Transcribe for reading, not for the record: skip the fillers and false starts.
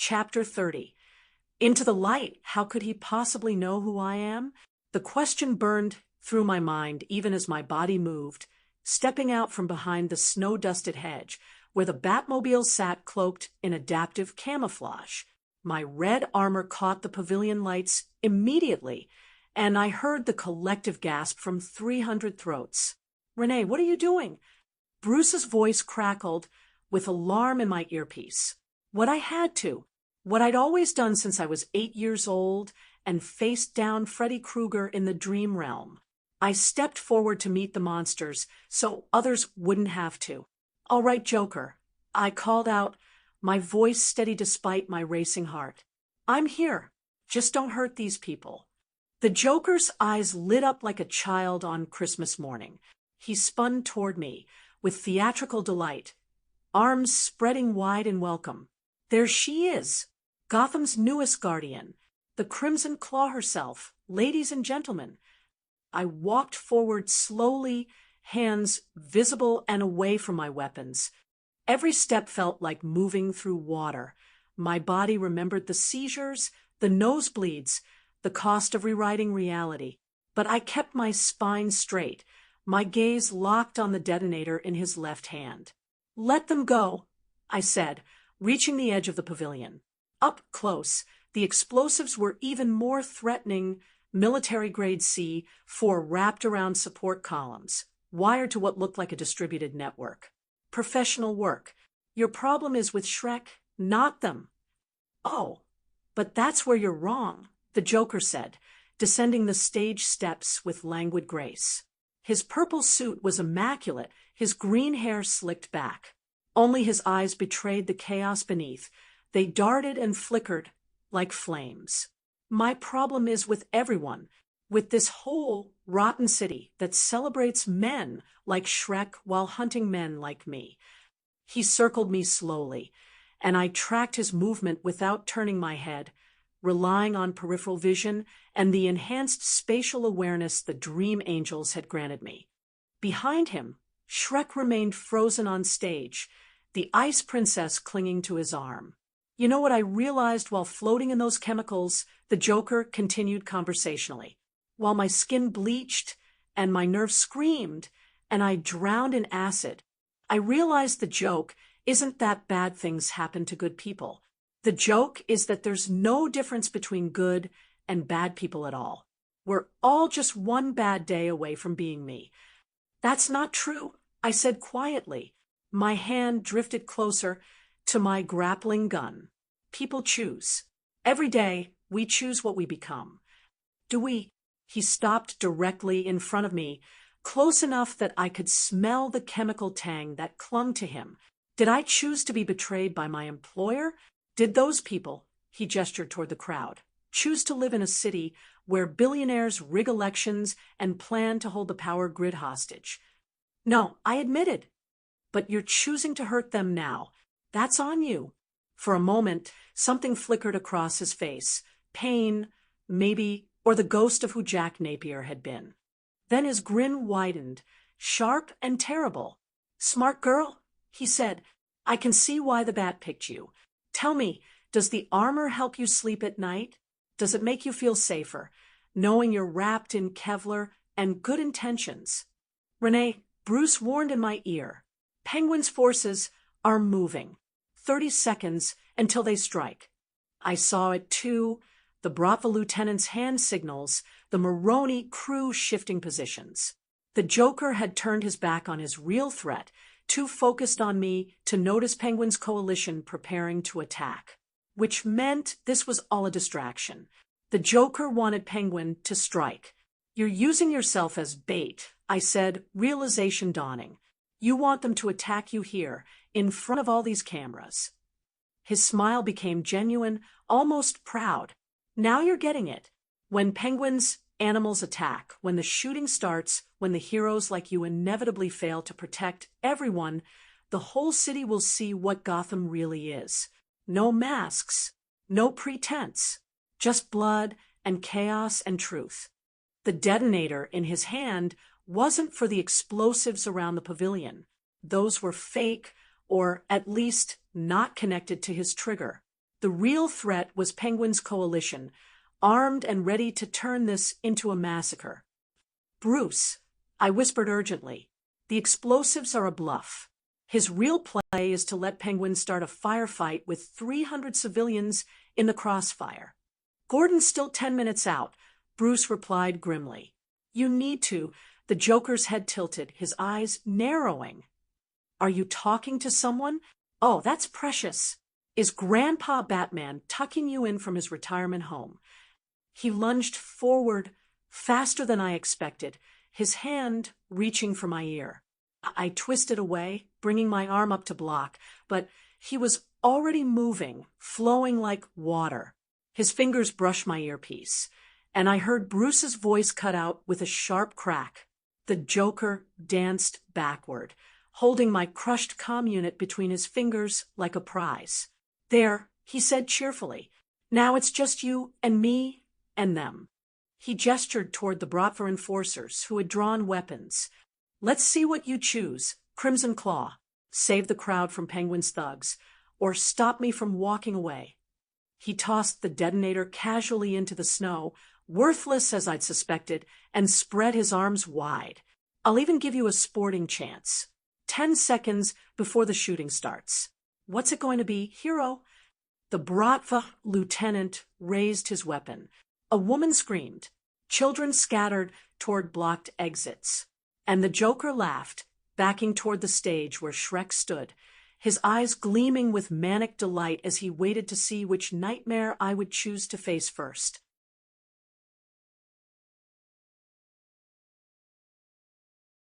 Chapter 30. Into the light. How could he possibly know who I am? The question burned through my mind even as my body moved, stepping out from behind the snow-dusted hedge, where the Batmobile sat cloaked in adaptive camouflage. My red armor caught the pavilion lights immediately, and I heard the collective gasp from 300 throats. "Renee, what are you doing?" Bruce's voice crackled with alarm in my earpiece. What I had to. What I'd always done since I was 8 years old and faced down Freddy Krueger in the dream realm. I stepped forward to meet the monsters so others wouldn't have to. "All right, Joker," I called out, my voice steady despite my racing heart. "I'm here. Just don't hurt these people." The Joker's eyes lit up like a child on Christmas morning. He spun toward me with theatrical delight, arms spreading wide in welcome. There she is, Gotham's newest guardian, the Crimson Claw herself. "Ladies and gentlemen." I walked forward slowly, hands visible and away from my weapons. Every step felt like moving through water. My body remembered the seizures, the nosebleeds, the cost of rewriting reality. But I kept my spine straight, my gaze locked on the detonator in his left hand. "Let them go," I said, reaching the edge of the pavilion. Up close, the explosives were even more threatening. Military-grade C4 wrapped around support columns, wired to what looked like a distributed network. Professional work. Your problem is with Shrek, not them. "Oh, but that's where you're wrong," the Joker said, descending the stage steps with languid grace. His purple suit was immaculate, his green hair slicked back. Only his eyes betrayed the chaos beneath. They darted and flickered like flames. "My problem is with everyone, with this whole rotten city that celebrates men like Shrek while hunting men like me." He circled me slowly, and I tracked his movement without turning my head, relying on peripheral vision and the enhanced spatial awareness the Dream Angels had granted me. Behind him, Shrek remained frozen on stage, the Ice Princess clinging to his arm. "You know what I realized while floating in those chemicals?" the Joker continued conversationally. "While my skin bleached and my nerves screamed and I drowned in acid, I realized the joke isn't that bad things happen to good people. The joke is that there's no difference between good and bad people at all. We're all just one bad day away from being me." "That's not true," I said quietly. My hand drifted closer to my grappling gun. "People choose. Every day, we choose what we become." "Do we?" He stopped directly in front of me, close enough that I could smell the chemical tang that clung to him. "Did I choose to be betrayed by my employer? Did those people," he gestured toward the crowd, "choose to live in a city where billionaires rig elections and plan to hold the power grid hostage?" "No," I admitted. "But you're choosing to hurt them now. That's on you." For a moment, something flickered across his face. Pain, maybe, or the ghost of who Jack Napier had been. Then his grin widened, sharp and terrible. "Smart girl," he said, "I can see why the Bat picked you. Tell me, does the armor help you sleep at night? Does it make you feel safer, knowing you're wrapped in Kevlar and good intentions?" "Renee," Bruce warned in my ear, "Penguin's forces are moving. 30 seconds until they strike." I saw it too, the Bratva lieutenant's hand signals, the Maroni crew shifting positions. The Joker had turned his back on his real threat, too focused on me to notice Penguin's coalition preparing to attack. Which meant this was all a distraction. The Joker wanted Penguin to strike. "You're using yourself as bait," I said, realization dawning. "You want them to attack you here, in front of all these cameras." His smile became genuine, almost proud. "Now you're getting it. When Penguin's animals attack, when the shooting starts, when the heroes like you inevitably fail to protect everyone, the whole city will see what Gotham really is. No masks, no pretense, just blood and chaos and truth." The detonator in his hand wasn't for the explosives around the pavilion. Those were fake, or at least not connected to his trigger. The real threat was Penguin's coalition, armed and ready to turn this into a massacre. "Bruce," I whispered urgently, "the explosives are a bluff. His real play is to let Penguin start a firefight with 300 civilians in the crossfire." "Gordon's still 10 minutes out," Bruce replied grimly. "You need to." The Joker's head tilted, his eyes narrowing. "Are you talking to someone? Oh, that's precious. Is Grandpa Batman tucking you in from his retirement home?" He lunged forward faster than I expected, his hand reaching for my ear. I twisted away, bringing my arm up to block, but he was already moving, flowing like water. His fingers brushed my earpiece, and I heard Bruce's voice cut out with a sharp crack. The Joker danced backward, holding my crushed comm unit between his fingers like a prize. "There," he said cheerfully. "Now it's just you and me and them." He gestured toward the Bratva enforcers, who had drawn weapons. "Let's see what you choose. Crimson Claw, save the crowd from Penguin's thugs, or stop me from walking away." He tossed the detonator casually into the snow, worthless as I'd suspected, and spread his arms wide. "I'll even give you a sporting chance. 10 seconds before the shooting starts. What's it going to be, hero?" The Bratva lieutenant raised his weapon. A woman screamed. Children scattered toward blocked exits. And the Joker laughed, backing toward the stage where Shrek stood, his eyes gleaming with manic delight as he waited to see which nightmare I would choose to face first.